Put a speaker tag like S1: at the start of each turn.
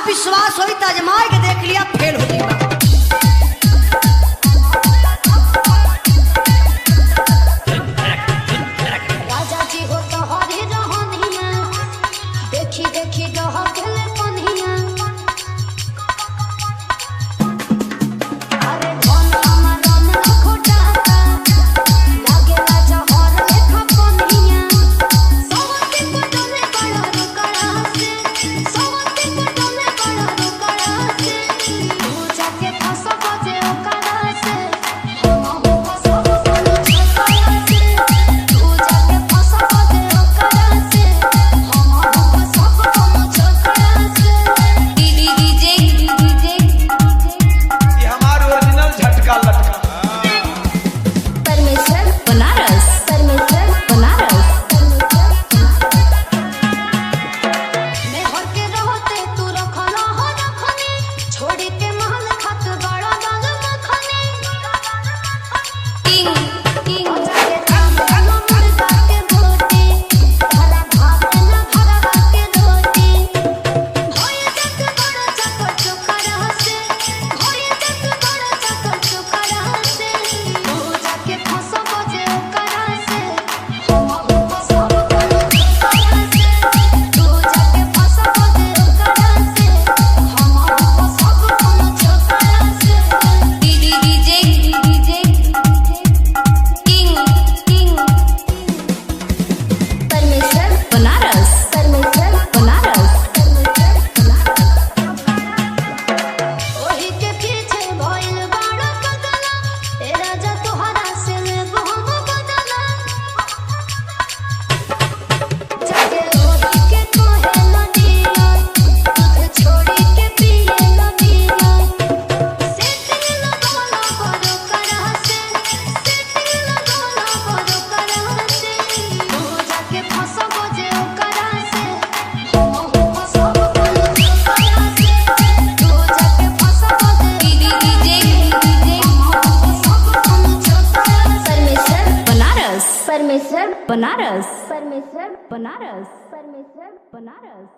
S1: विश्वास होई त आजमाए के देख लिया, फेल हो जाएगा।
S2: राजा जी हो तो हरी रहनिया, देखी देखी डह गेले पनिया। अरे धन हमर रन खोटाता, लागे राजा हर लेखा पनिया। सवती पटले बड़ा रुकड़ा से, सवती पटले बड़ा रुकड़ा से। तू जाके फंस बजे ओकरा से, हम फंस बोलो छोकरा से। तू जाके फंस बजे ओकरा से, हम फंस बोलो छोकरा से। डीजे
S3: ये हमारा ओरिजिनल झटका लटका।
S2: परमेश्वर बनारस, परमेश्वर बनारस। मैं हर के रहते तू रखना हो रखनी, छोड़ी के महल खत बड़ा दाग मखनी। किंग किंग जाके खाना मुर्गा के बोटी, भला भावे ना भरवा के रोटी। होय जग बड़ा चकर चुकरा से, होय जग बड़ा चकर चुकरा से। तू जाके फंस बजे ओकरा से, हम फंस बोलो छोकरा से। तू जाके फंस बजे ओकरा से, हम फंस बोलो छोकरा से। डीजे किंग किंग परमेश्वर बनारस, परमेश्वर बनारस, परमेश्वर बनारस। ओही के पीछे भइल बड़ा कदला, ए राजा तोहरा से लेबो हम बदला। जाके ओही के कोहे नदिया, दूध छोड़ी के पिए नदिया। सेटिंग लगौला बड़ो करा से, सेटिंग लगौला बड़ो करा से। तू जाके फंस बजे ओकरा से, हम फंस बोलो छोकरा से। तू जाके फंस बजे डीजे हम फंस बोलो छोकरा से। परमेश्वर बनारस, परमेश्वर बनारस, परमेश्वर बनारस, परमेश्वर बनारस।